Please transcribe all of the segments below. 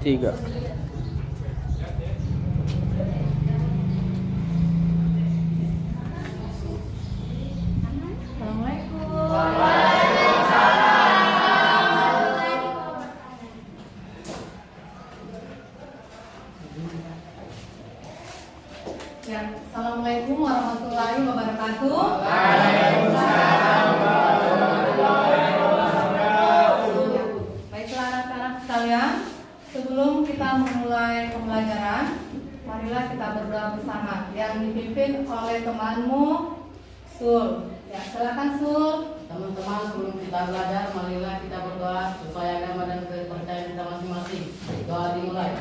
3. Ya, Assalamualaikum warahmatullahi wabarakatuh. Baiklah anak-anak sekalian, sebelum kita memulai pembelajaran, marilah kita berdoa bersama yang dipimpin oleh temanmu, Sul. Ya, silakan Sul. Teman-teman, sebelum kita belajar, marilah kita berdoa supaya agama dan kepercayaan kita masing-masing. Doa dimulai.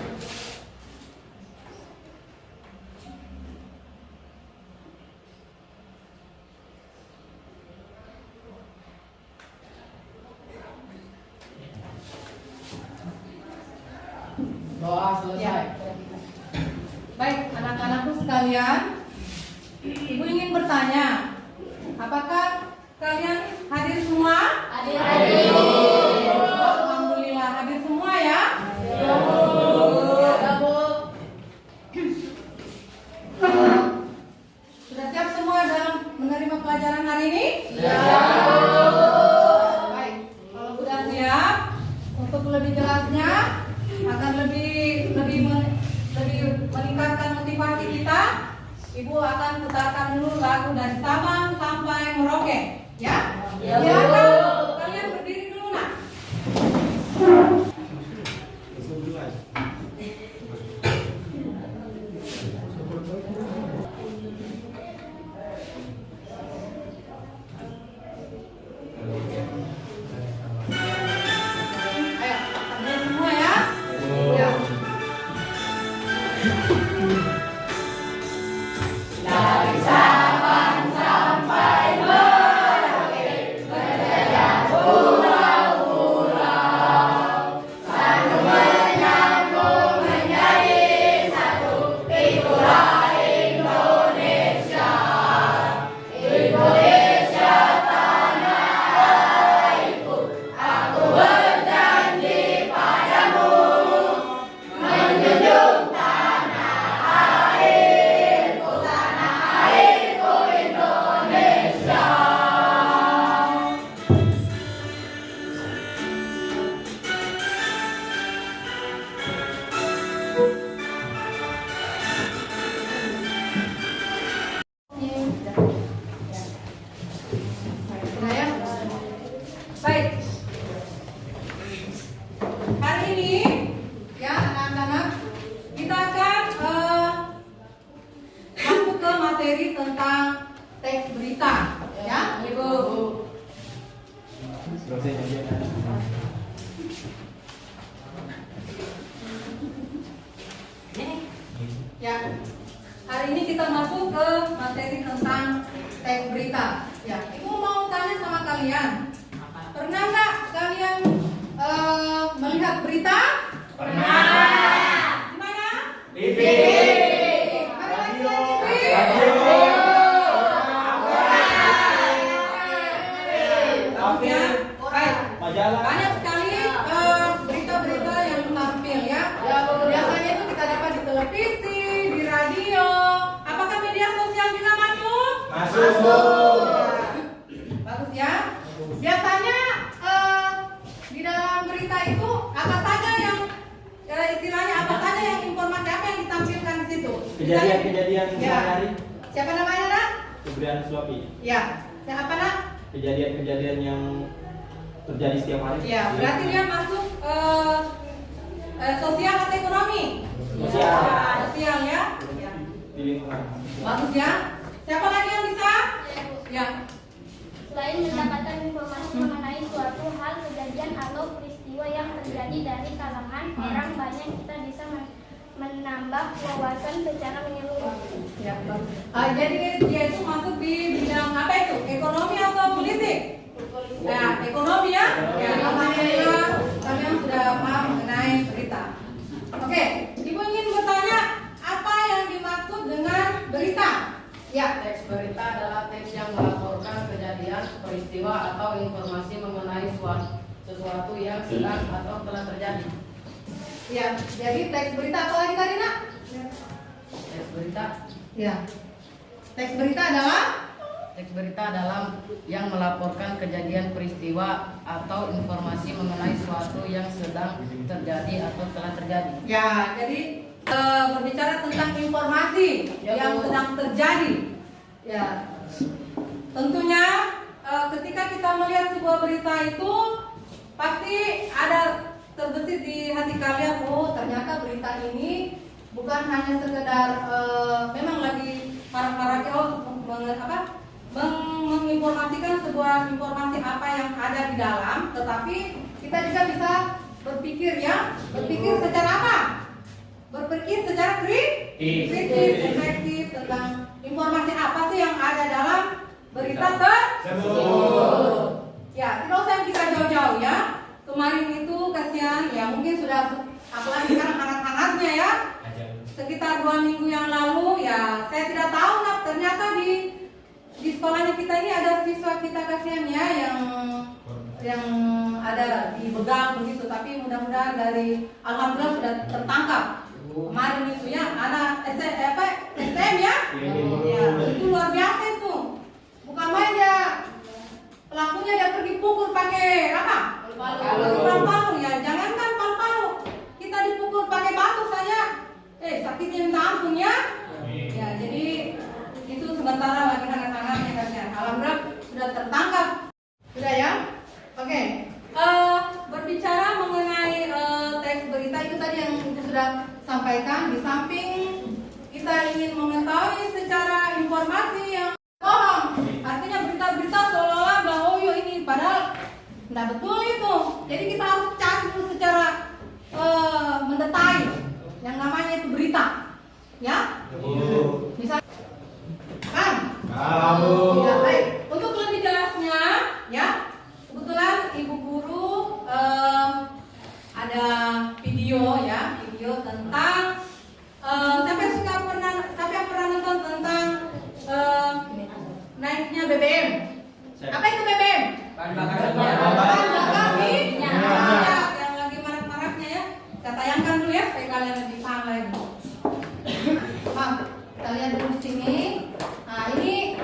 Doa selesai. Baik, anak-anakku sekalian, Ibu ingin bertanya, apakah kalian hadir semua? Hadir. Alhamdulillah hadir semua ya. Sudah siap semua dalam menerima pelajaran hari ini? Baik, kalau sudah siap, untuk lebih jelasnya agar lebih meningkatkan motivasi kita, Ibu akan putarkan dulu lagu dari Sabang sampai Merauke, ya? Silakan kalian berdiri dulu nak. Ayo, kalian semua ya. Ya. Dari Sabang sampai Merauke, berjaya pulau-pulau, satu menyambung menjadi satu. Itulah Indonesia, Indonesia tanah airku. Aku berjanji padamu, menjunjung tanah airku Indonesia. Baik. Hari ini ya anak-anak, kita akan masuk ke materi tentang teks berita ya, Ibu. Ya. Hari ini kita masuk ke materi tentang teks berita. Ya, Ibu mau tanya sama kalian. Pernah nggak kalian melihat berita? Pernah. Di mana? TV. Mana lagi lihat TV? Ya, baik. Banyak sekali berita-berita yang tampil ya. Biasanya itu kita dapat di televisi, di radio. Apakah media sosial juga masuk? Masuk. Bagus ya. Biasanya di dalam berita itu apa saja yang istilahnya apa saja yang informasi apa yang ditampilkan di situ? Kejadian-kejadian Ya. sehari-hari. Siapa namanya nak? Febriana Suapi. Ya. Siapa nak? Kejadian-kejadian yang terjadi setiap hari. Ya. Berarti dia masuk sosial atau ekonomi? Sosial. Sosial ya. Ya. Di lingkungan. Bagus ya. Siapa lagi yang bisa? Ya. Selain mendapatkan informasi mengenai suatu hal, kejadian atau peristiwa yang terjadi dari kalangan orang banyak, kita bisa menambah wawasan secara menyeluruh. Ya. Jadi dia itu masuk di bidang apa itu? Ekonomi atau politik? Nah, ekonomi ya. Ya, alhamdulillah kalian sudah paham mengenai berita. Oke, Ibu ingin bertanya apa yang dimaksud dengan berita? Ya, Teks berita adalah teks yang melaporkan kejadian, peristiwa, atau informasi mengenai sesuatu yang sedang atau telah terjadi. Ya, jadi teks berita apa lagi tadi nak? Teks berita. Ya, teks berita adalah Teks berita adalah yang melaporkan kejadian peristiwa atau informasi mengenai suatu yang sedang terjadi atau telah terjadi. ya, jadi berbicara tentang informasi yang sedang terjadi. Ya, tentunya ketika kita melihat sebuah berita itu pasti ada terbesit di hati kalian, oh ternyata berita ini bukan hanya sekedar memang lagi marak-maraknya menginformasikan sebuah informasi apa yang ada di dalam, tetapi kita juga bisa berpikir secara apa? Berpikir secara kritis, efektif tentang informasi apa sih yang ada dalam berita tersebut. Ya, tidak usah kita jauh-jauh ya. Kemarin itu kasihan, ya mungkin sudah, apalagi sekarang hangat-hangatnya ya. Sekitar 2 minggu yang lalu, ya saya tidak tahu nak, ternyata di sekolahnya kita ini ada siswa kita kasihan ya yang ada di begal begitu, tapi mudah-mudahan dari alhamdulillah sudah tertangkap. Kemarin itu ya anak STM ya, ya itu luar biasa itu, bukan main ya, pelakunya dia pergi pukul pakai apa? Palu ya, jangankan palu, kita dipukul pakai batu saja, sakitnya minta ampun ya. Ya jadi itu sementara lagi hangat-hangatnya kasihan. Alhamdulillah sudah tertangkap, sudah ya. Oke. Berbicara mengenai teks berita itu tadi yang kita sudah sampaikan, di samping kita ingin mengetahui secara informasi yang bohong, artinya berita-berita seolah-olah bahwa oh yo ini padahal tidak betul itu. Jadi kita harus cari dulu secara mendetail yang namanya itu berita, ya. Bisa kan? Ya, baik. Untuk lebih jelasnya, ya. Kebetulan ibu guru ada video ya, video tentang siapa yang pernah nonton tentang naiknya BBM. Apa itu BBM? Bahan bakar minyak yang lagi marak-maraknya ya. Saya tayangkan dulu ya supaya kalian lebih paham lagi. Kita lihat dulu di sini. Nah ini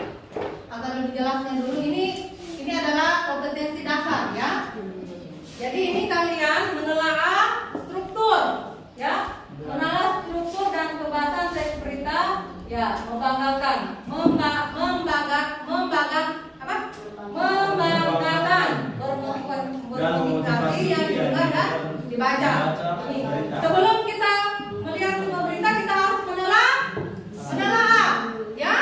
agar lebih jelaskan dulu, ini adalah kompetensi dasar ya. Jadi ini kalian menelaah struktur ya, menelaah struktur dan pembahasan teks berita ya, membanggakan berkomunikasi yang juga ada dibaca. Sebelum kita melihat sebuah berita kita harus menelaah ya.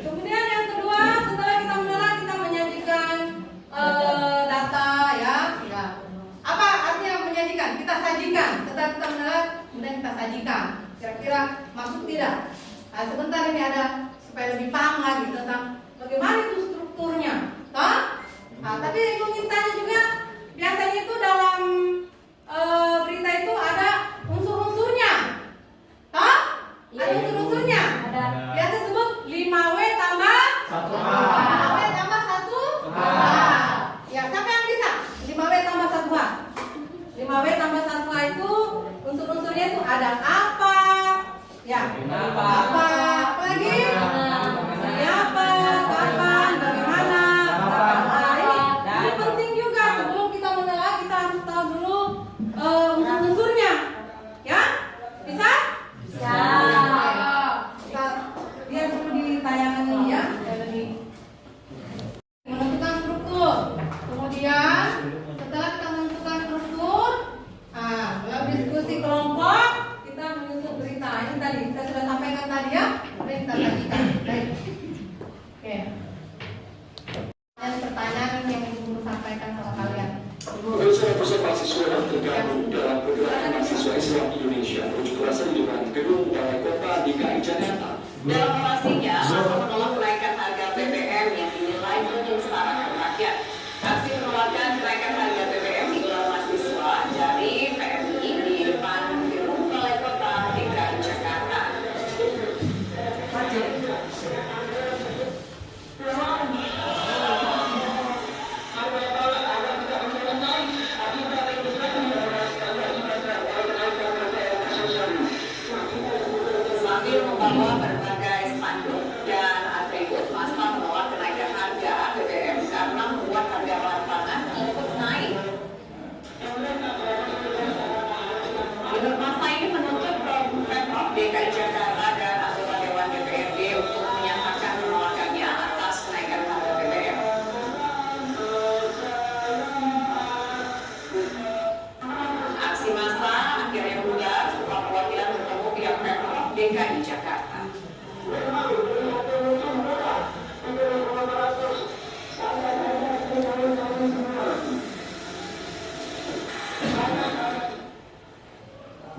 Kemudian yang kedua, setelah kita menelaah kita menyajikan data ya. Apa artinya menyajikan? Kita sajikan. Setelah kita menelaah kemudian kita sajikan. Kira-kira masuk tidak? Nah, sebentar ini ada supaya lebih paham lagi tentang bagaimana itu strukturnya. Nah, tapi ibu mintanya juga biasanya itu dalam berita itu ada unsur-unsurnya. Ada unsur-unsurnya. Biasa sebut 5W tambah 1A. 5W tambah 1A. Ya, siapa yang bisa? 5W tambah 1A. 5W tambah 1A itu unsur-unsurnya itu ada apa? Ya, apa lagi? Siapa, kapan, bagaimana? Ini penting juga, sebelum kita menelaah kita harus tahu dulu unsur-unsurnya. Ya? Bisa? Bisa. Kita lihat dulu di tayangan ini ya. Menentukan struktur. Kemudian setelah kita menentukan struktur, melalui diskusi kelompok kita menyusun berita. Ini tadi kita sudah sampaikan tadi ya. Kemudian kita sajikan. Baik. Oke. Dan pertanyaan ini yang ibu guru sampaikan sama kalian. Dosen mahasiswa yang tergabung dalam pergerakan mahasiswa Islam Indonesia unjuk rasa di depan gedung Balai Kota DKI Jakarta. Dalam orasinya, masa menolak kenaikan harga BBM yang dinilai menyengsarakan rakyat. Aksi penolakan kenaikan harga BBM digelar mahasiswa dari PMI di depan gedung Balai Kota DKI Jakarta. membawa berbagai spanduk dan atribut. Masa menolak kenaikan harga BBM karena membuat harga bahan pangan ikut naik. Unjuk masa ini menuntut Pemprov DKI Jakarta dan anggota Dewan DPRD untuk menyatakan penolakannya atas kenaikan harga BBM. Aksi massa akhirnya bubar setelah perwakilan bertemu pihak Pemprov DKI Jakarta.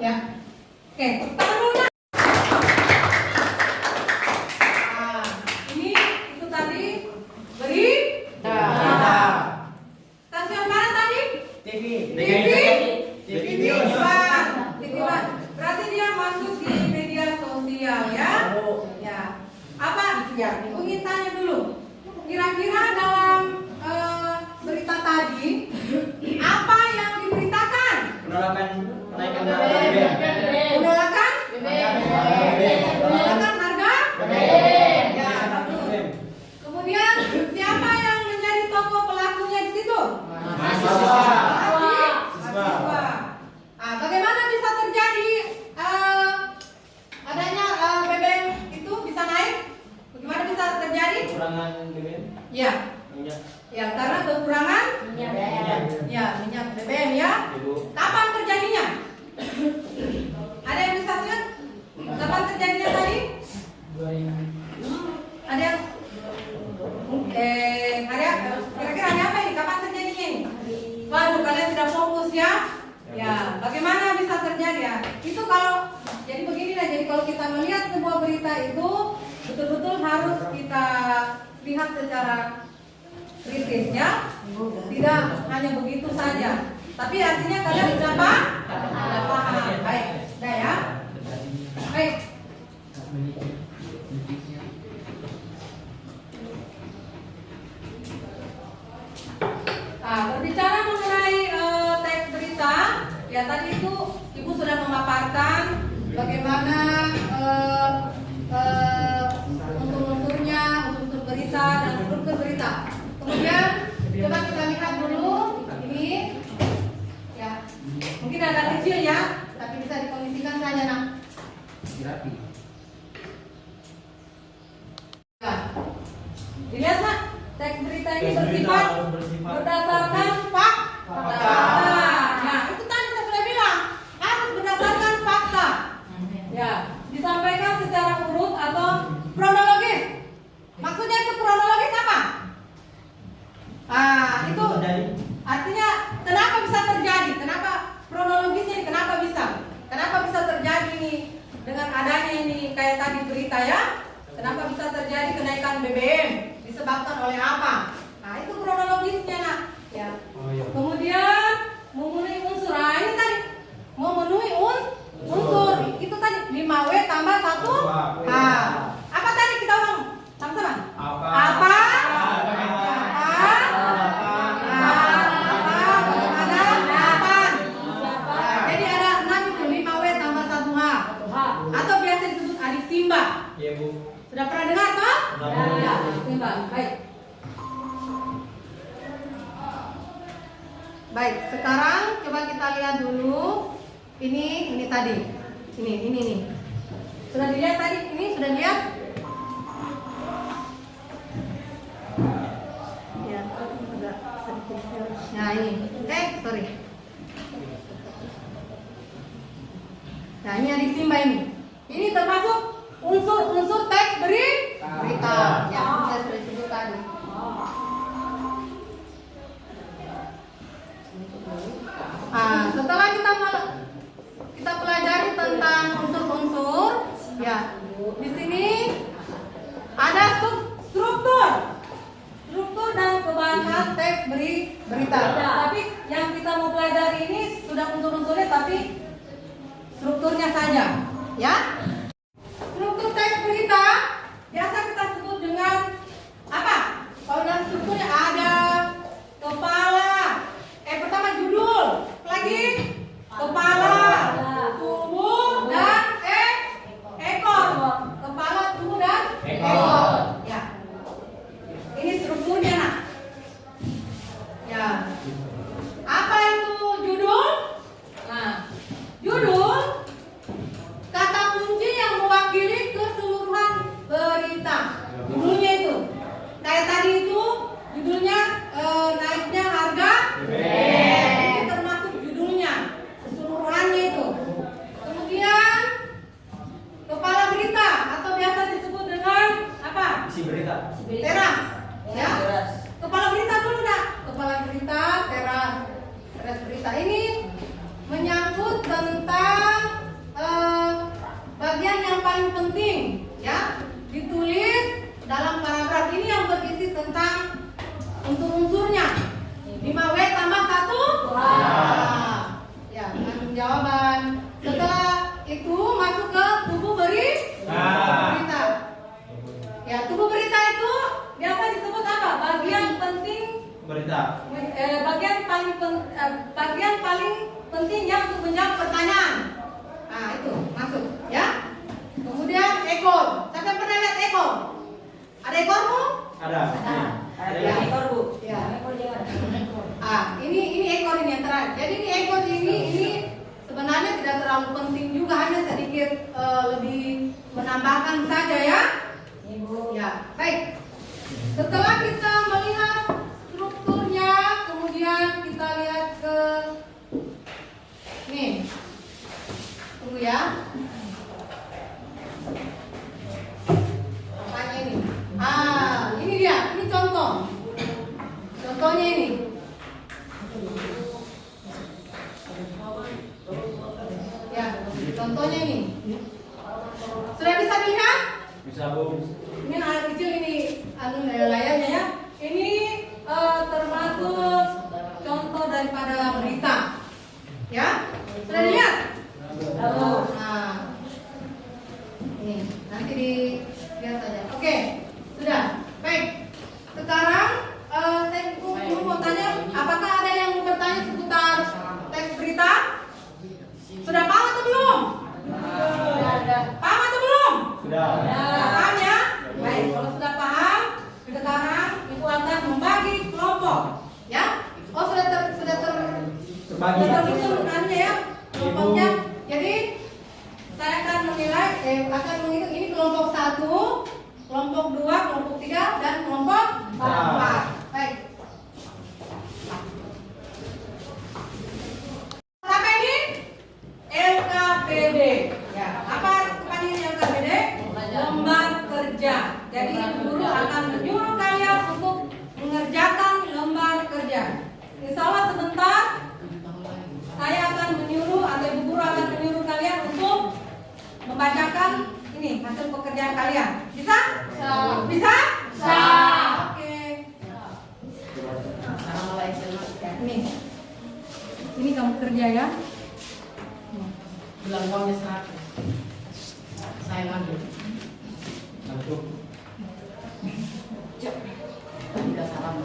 Ya. Oke, tahan dulu Nak. Nah, ini itu tadi beri. Stasiun mana tadi? TV. TV One. TV One. Berarti dia masuk di media sosial ya? Ya. Apa? Ya, ingin tanya dulu. Kira-kira dalam berita tadi apa yang diberitakan? Penolakan kenaikan harga BBM. Penolakan? Penolakan harga? Ya, bagus. Kemudian siapa yang menjadi tokoh pelakunya di situ? Mahasiswa. Mahasiswa. Ah, bagaimana bisa terjadi adanya BBM itu bisa naik? Bagaimana bisa terjadi? Kekurangan BBM. Ya, Minyak. ya karena kekurangan Minyak. ya minyak BBM ya. Ibu. Kapan terjadinya? Ada yang bisa lihat? Kapan terjadinya tadi? Ada yang kira-kira ada apa ini? Kapan terjadinya ini? Waduh, kalian sudah fokus ya? Ya, bagaimana bisa terjadi ya? Itu kalau jadi begini lah. Jadi kalau kita melihat sebuah berita itu betul-betul harus kita lihat secara kritis ya. Tidak hanya begitu saja. Tapi artinya kalian sudah paham? Baik, sudah ya. Baik. Nah, berbicara mengenai teks berita, ya tadi itu Ibu sudah memaparkan bagaimana unsur-unsurnya, unsur berita dan struktur berita. Kemudian coba kita lihat dulu ini, ya mungkin agak kecil ya, tapi bisa dikondisikan saja nak. Nah, dilihat nak, teks berita ini bersifat berdasarkan fakta. Nah, itu tadi saya sudah bilang harus berdasarkan fakta. Ya, disampaikan secara urut atau kronologis. Maksudnya itu kronologis apa? Itu artinya kenapa bisa terjadi? Kenapa kronologisnya ini kenapa bisa? Kenapa bisa terjadi ini dengan adanya ini kayak tadi berita ya? Kenapa bisa terjadi kenaikan BBM? Disebabkan oleh apa? Nah, itu kronologisnya nak. Ya. Kemudian memenuhi unsur. Nah, ini tadi memenuhi unsur. Itu tadi 5W tambah 1. Nah, apa tadi kita ulang sama-sama? Apa? Jadi ada 6 itu 5W tambah 1H. Atau biasa disebut adik timba. Iya, Bu. Sudah pernah dengar toh? Pernah. Ya, timba. Baik. Baik, sekarang coba kita lihat dulu. Ini tadi. Ini nih. Sudah dilihat tadi? Ini sudah lihat? Ya, agak sedikit. Nah, ini. Oke, sorry. Nah, ini adik timba ini. Ini termasuk unsur-unsur teks berita yang saya sudah sebut tadi. Setelah kita pelajari tentang unsur-unsur, ya di sini ada struktur dan kebahasan teks berita. Tapi yang kita mau pelajari ini sudah unsur-unsurnya, tapi strukturnya saja, ya. Struktur teks berita biasa kita sebut dengan apa? Kalau dalam strukturnya ada kepala, pertama judul, lagi kepala, tubuh dan ekor. tentang unsur-unsurnya. 5W tambah 1. Ya, dengan jawaban. Setelah itu masuk ke tubuh berita. Ya, tubuh berita itu biasa disebut apa? Bagian penting Berita. bagian paling pentingnya untuk menjawab pertanyaan. Nah, itu masuk, ya. Kemudian ekor. Siapa yang pernah lihat ekor? Ada ekormu? Ada. Ya, ekor, Bu. Ya. Ini ekor ini yang terakhir. Jadi ini ekor ini sebenarnya tidak terlalu penting juga, hanya sedikit lebih menambahkan saja ya. Ya, baik. Setelah kita melihat strukturnya, kemudian kita lihat ke nih. Tunggu ya. Apanya ini? Ini dia. Ini contoh. Contohnya ini. Ya, contohnya ini. Sudah bisa dilihat? Bisa, Bu. Ini anak kecil ini layarnya ya. Ini termasuk contoh daripada berita. Ya, sudah dilihat? Nah, ini nanti dilihat saja. Oke, sudah. Baik. Sekarang saya mau tanya, apakah ada yang mau bertanya seputar teks berita? Sudah paham atau belum? Paham atau belum? Sudah. Paham ya? Baik, kalau sudah paham, sekarang Ibu akan membagi kelompok. Ya? Oh, sudah Terbagi. tersusun ya kelompoknya. Jadi saya akan menilai, akan menghitung ini kelompok 1, kelompok 2, kelompok 3, dan kelompok 4. Baik. Apa ini? LKPD. Ya, apa kepanjangan LKPD? Lembar kerja. Jadi guru akan menyuruh kalian untuk mengerjakan lembar kerja. Insya Allah sebentar saya akan menyuruh atau ibu guru akan menyuruh kalian untuk membacakan ini hasil pekerjaan kalian. Bisa? Bisa? Oke. Ini kamu kerja ya? Bilang uangnya 100. Saya ngambil. Masuk. Tidak salah.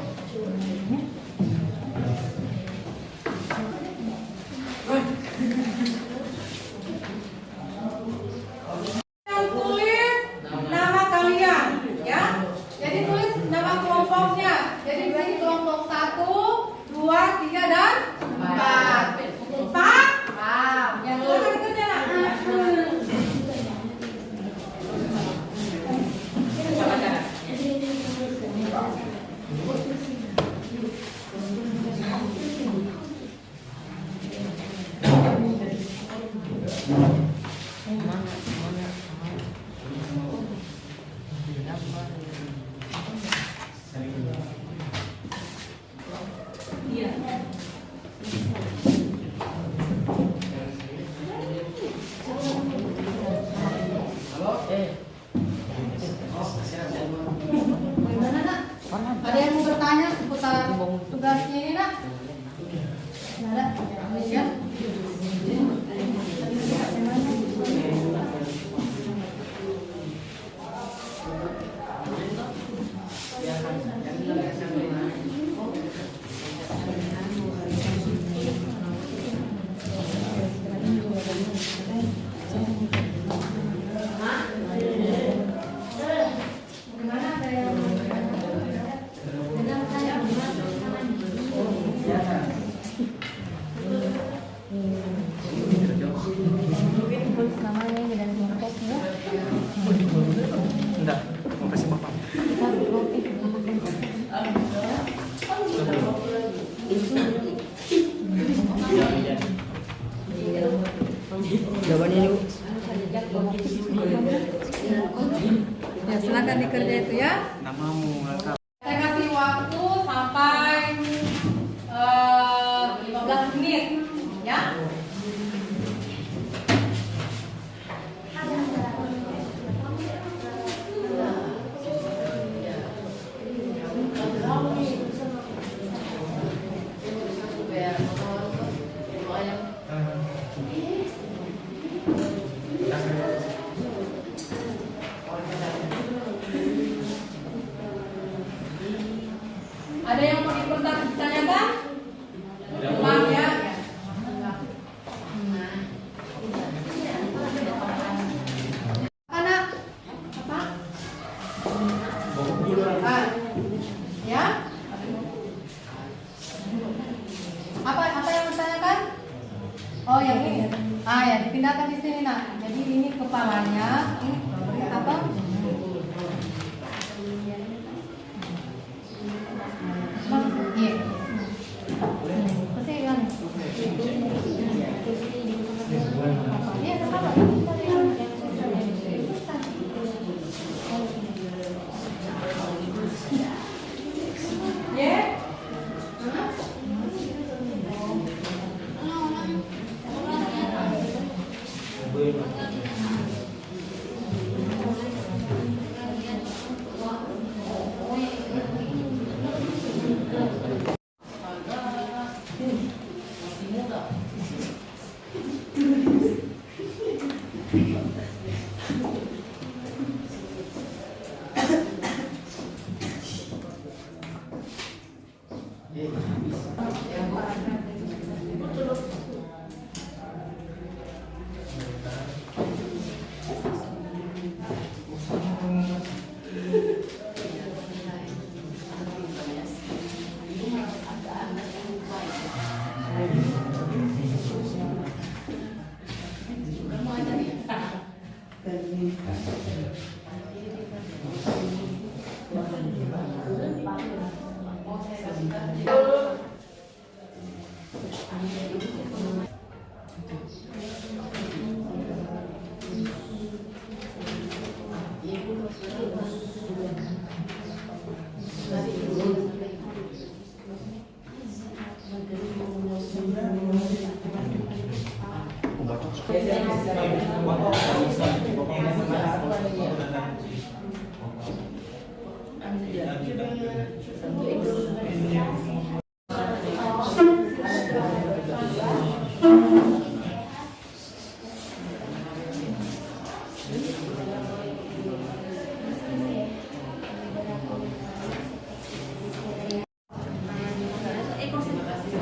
Tulis nama kalian, ya. Jadi tulis nama kelompoknya. Jadi di sini kelompok 1, 2, 3, dan 4. 4? Ya, silakan dikerja nak. Gimana nak? Ada yang mau bertanya seputar tugasnya ini nak? Nada? Ya? Gimana, ada yang mau Enggak, mau kasih bapak. Jawabannya yuk. Ya, silakan dikerja itu ya. Namamu, kakak. Saya kasih waktu sampai 15 menit ya. Ada yang mau ditanyakan? Maaf ya. Anak apa? Ah, ya? Apa yang ditanyakan? Oh yang ini. Ah ya dipindahkan di sini nak. Jadi ini kepalanya, ini apa? Iya. Persegan. Iya, apa? Ya.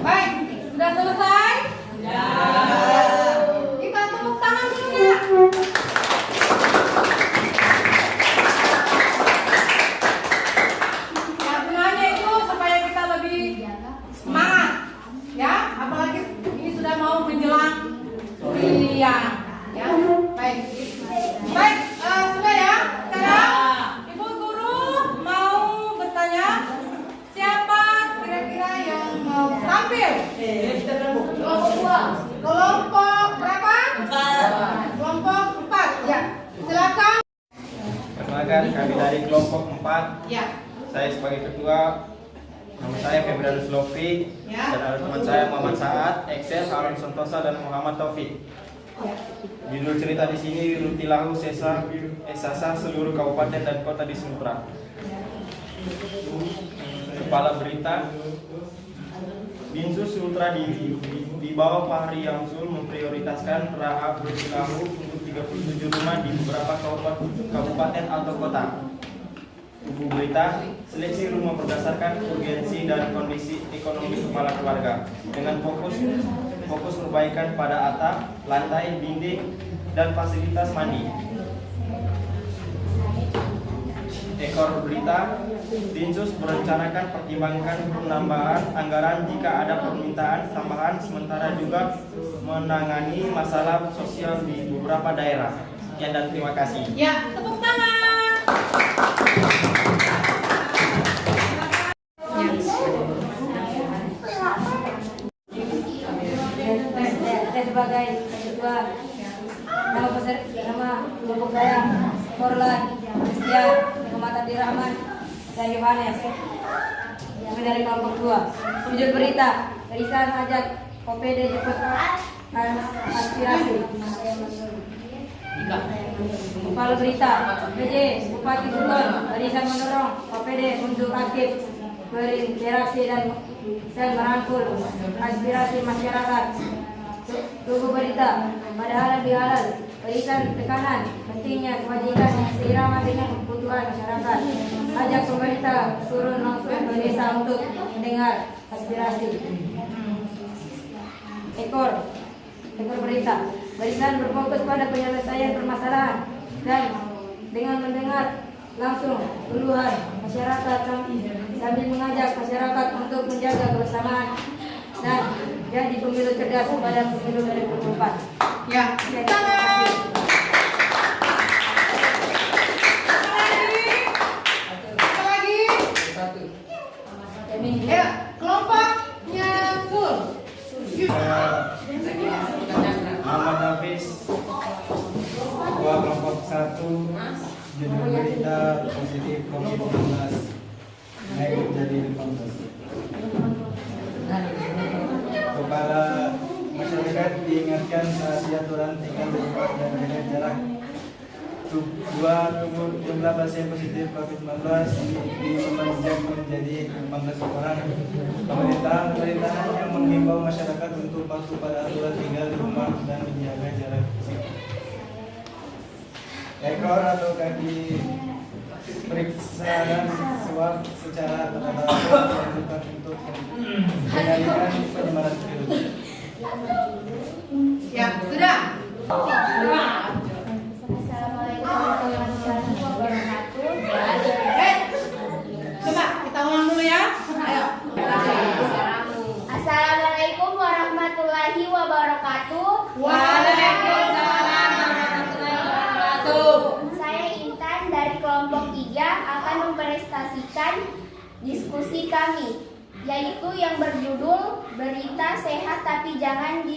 Baik, sudah selesai? Ya. Kita tepuk tangan dulu ya. Ya, gunanya itu supaya kita lebih semangat, ya. Apalagi ini sudah mau menjelang kuliah, ya. Baik, baik, sudah ya. Sekarang Ibu Guru mau bertanya, siapa kira-kira yang mau tampil? Kelompok berapa? 4. Kelompok 4. Ya. Silakan. Perkenalkan, kami dari kelompok 4. Ya. Saya sebagai ketua. Nama saya Febrianus Lofi. Ya. Dan ada teman saya Muhammad Saad, Excel, Harun Santosa, dan Muhammad Taufik. Ya. Judul cerita di sini Rutilahu Sasa seluruh kabupaten dan kota di Sumatera. Kepala berita, Dinsus Sultra di bawah Fahri Yamsul memprioritaskan Rahab Rutilahu untuk 37 rumah di beberapa kabupaten atau kota. Buku berita, seleksi rumah berdasarkan urgensi dan kondisi ekonomi kepala keluarga dengan fokus perbaikan pada atap, lantai, dinding, dan fasilitas mandi. Ekor berita, Dinsus merencanakan pertimbangkan penambahan anggaran jika ada permintaan tambahan, sementara juga menangani masalah sosial di beberapa daerah. Sekian dan terima kasih. Ya, tepuk tangan. Saya sebagai ketua nama kelompok saya Korlan, Setia, Muhammad Adi Rahman, dan Yohanes. Kami dari kelompok 2. Judul berita, Risan ajak OPD jemput aspirasi. Kepala berita, PJ Bupati Buton, Risan mendorong OPD untuk aktif berinteraksi dan merangkul aspirasi masyarakat. Tunggu berita, padahal bihalal berikan tekanan pentingnya kewajiban yang seirama dengan kebutuhan masyarakat. Ajak pemerintah turun langsung ke desa untuk mendengar aspirasi. Ekor berita. Barisan berfokus pada penyelesaian permasalahan dan dengan mendengar langsung keluhan masyarakat sambil mengajak masyarakat untuk menjaga kebersamaan dan jadi pemilu cerdas pada pemilu 2024. Ya, tangan. Apa lagi? Ya, kelompoknya full. Muhammad Hafiz, Ketua Kelompok 1, judul berita positif COVID-19 naik menjadi 15. Kepada masyarakat diingatkan saat aturan tinggal di rumah dan jaga jarak. Jumlah pasien positif COVID-19 diperpanjang menjadi 15 orang. Pemerintahan yang menghimbau masyarakat untuk patuh pada aturan tinggal di rumah dan menjaga jarak fisik. Ekor atau kaki periksa dan swab secara bertahap dilanjutkan untuk mengendalikan penyebaran virus. Ya, sudah. Assalamualaikum warahmatullahi wabarakatuh. Coba kita ulang dulu ya. Ayo. Assalamualaikum warahmatullahi wabarakatuh. Waalaikumsalam warahmatullahi wabarakatuh. Saya Intan dari kelompok 3 akan mempresentasikan diskusi kami, yaitu yang berjudul Berita Sehat Tapi Jangan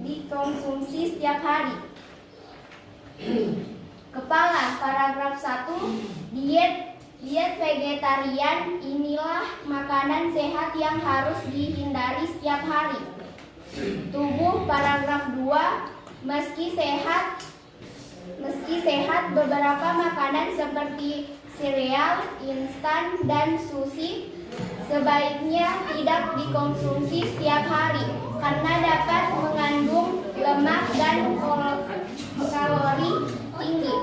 Dikonsumsi Setiap Hari. Kepala paragraf 1, diet vegetarian inilah makanan sehat yang harus dihindari setiap hari. Tubuh paragraf 2, meski sehat beberapa makanan seperti sereal, instan, dan sushi sebaiknya tidak dikonsumsi setiap hari karena dapat mengandung lemak dan kalori tinggi.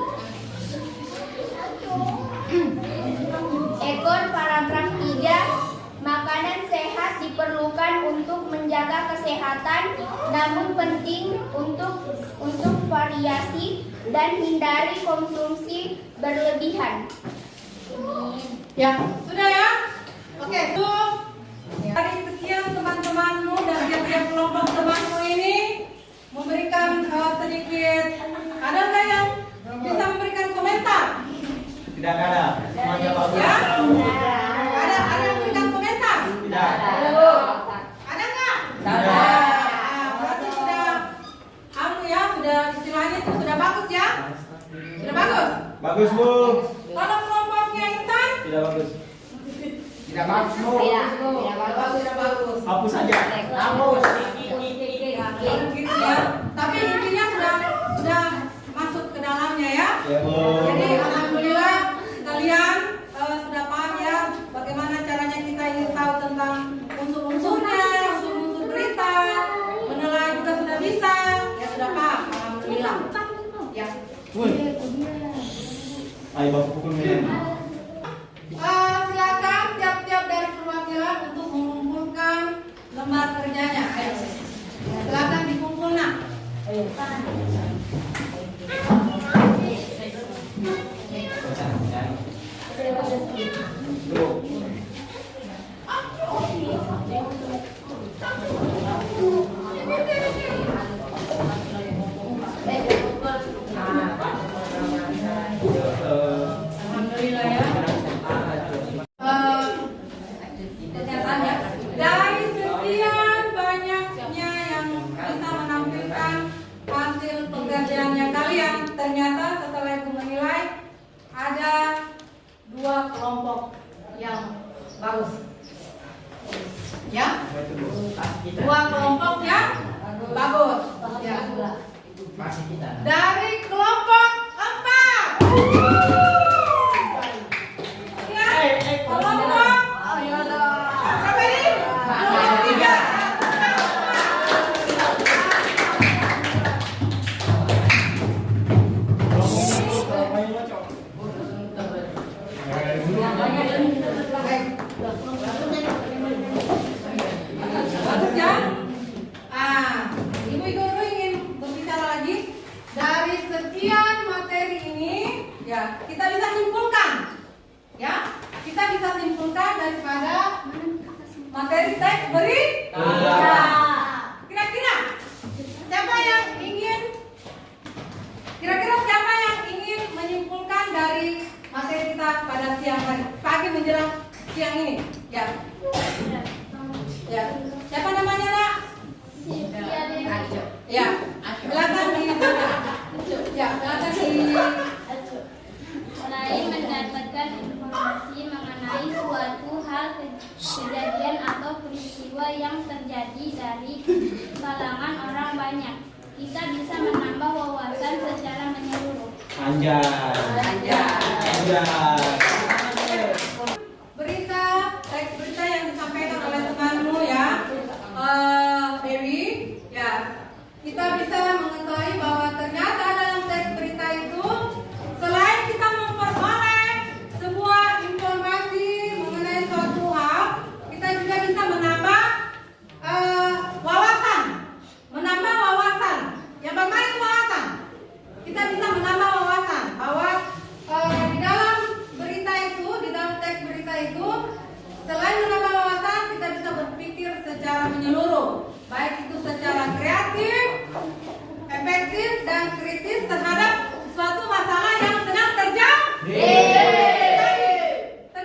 Ekor paragraf 3, makanan sehat diperlukan untuk menjaga kesehatan, namun penting untuk variasi dan hindari konsumsi berlebihan. Ya, sudah ya? Oke, tuh. Dari sekian teman-temanmu dan tiap-tiap kelompok temanmu ini memberikan sedikit, ada nggak yang bisa memberikan komentar? Tidak ada. Semuanya bagus. Ya? Ada yang memberikan komentar? Tidak. Ada nggak? Ada. Berarti sudah, sudah istilahnya itu sudah bagus ya? Sudah bagus? Bagus, Bu. Kalau kelompoknya Intan? Tidak bagus. Tidak bagus, Bu. Tidak bagus. Hapus saja. Hapus. Gitu ya. Tapi intinya sudah masuk ke dalamnya ya. Ya, Bu. Jadi alhamdulillah kalian sudah paham ya bagaimana caranya kita ingin tahu tentang unsur-unsurnya, unsur-unsur berita, menilai juga sudah bisa. Ya sudah paham, alhamdulillah. Ya. Ayo bapak pukul minum. Silakan tiap-tiap dari perwakilan untuk mengumpulkan lembar kerjanya. Ayo. Silakan dikumpul nak. Alhamdulillah ya. Kenyataannya dari sekian banyaknya yang bisa menampilkan hasil pekerjaannya kalian, ternyata setelah ibu menilai ada 2 kelompok yang bagus. Ya, 2 kelompok yang bagus. Ya. Dari kelompok 4. Ya, kelompok berapa ini? Kelompok 3. Ya, kita bisa simpulkan. Ya, kita bisa simpulkan daripada materi teks berita. Kira-kira siapa yang ingin menyimpulkan dari materi kita pada siang hari, pagi menjelang siang ini? Ya. Ya. Siapa namanya, Nak? Ya. Silakan di. Ya, silakan di. Selain mendapatkan informasi mengenai suatu hal kejadian atau peristiwa yang terjadi dari kalangan orang banyak, kita bisa menambah wawasan secara menyeluruh. Berita, teks berita yang disampaikan oleh temanmu ya, Dewi, ya, kita bisa mengetahui bahwa ternyata dalam teks berita itu selain kita memperoleh sebuah informasi mengenai suatu hal, kita juga bisa menambah wawasan. Yang pertama itu wawasan. Kita bisa menambah wawasan bahwa di dalam berita itu, di dalam teks berita itu, selain menambah wawasan, kita bisa berpikir secara menyeluruh, baik itu secara kreatif, efektif, dan kritis terhadap suatu masalah yang sedang terjadinya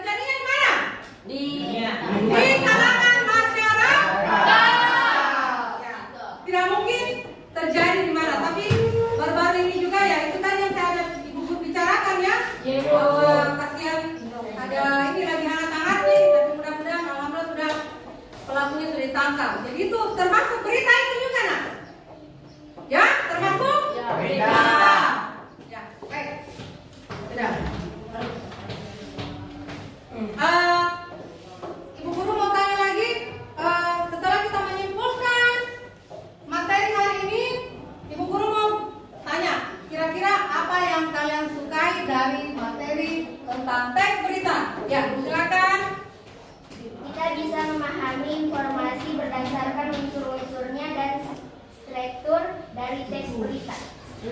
di mana? Di kalangan masyarakat. Ya. Tidak mungkin terjadi di mana, tapi baru-baru ini juga ya, itu kan yang saya ada Ibu Guru bicarakan ya, bahwa kasihan ada ini lagi hangat-hangatnya, tapi mudah-mudahan alhamdulillah sudah pelakunya sudah ditangkap. Jadi itu termasuk berita itu juga, Nak? Ya, termasuk berita. Ya, baik. Sudah. Ibu Guru mau tanya lagi, setelah kita menyimpulkan materi hari ini, Ibu Guru mau tanya, kira-kira apa yang kalian sukai dari materi tentang teks berita? Ya, silakan. Kita bisa memahami informasi berdasarkan unsur-unsurnya dan struktur dari teks berita.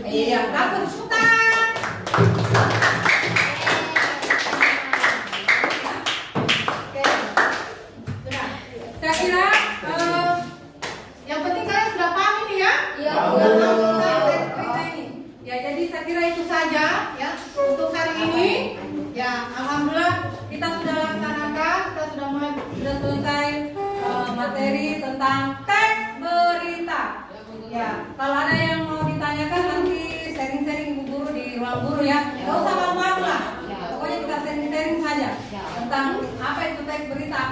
Iya, bagus. Putar. Oke. Sudah. Saya kira yang penting kalian sudah paham ini ya? Iya. Tentang teks berita ini. Ya, jadi saya kira itu saja ya untuk hari ini. Ya, alhamdulillah kita sudah laksanakan, kita sudah selesai materi tentang teks berita. Ya, kalau ada yang mau ditanyakan nanti sharing-sharing Ibu Guru di ruang guru ya. Gak usah malu-malu lah. Pokoknya kita sharing-sharing saja tentang apa itu teks berita.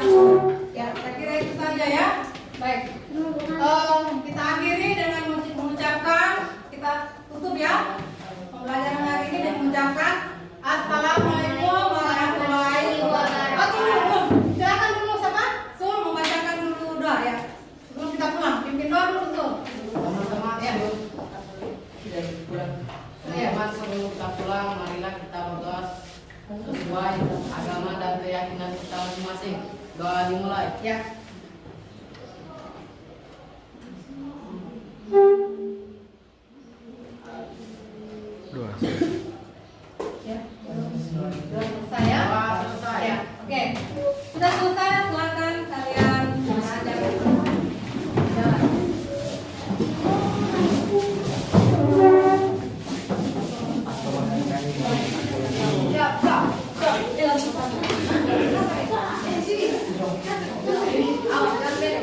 Ya, saya kira itu saja ya. Baik. Kita akhiri dengan mengucapkan, kita tutup ya pembelajaran hari ini dengan mengucapkan Assalamualaikum warahmatullahi wabarakatuh. Silakan dulu sama Sul membacakan dulu doa ya. Sebelum kita pulang, pimpin doa dulu Sul. Teman-teman ya, sebelum kita pulang, marilah kita berdoa sesuai agama dan keyakinan kita masing-masing. Doa dimulai. Ya. Ya. Selesai ya? Selesai. Ya. Oke. Sudah selesai, silakan kalian mengajak jalan. Siap. Sini. Awas, jangan beda.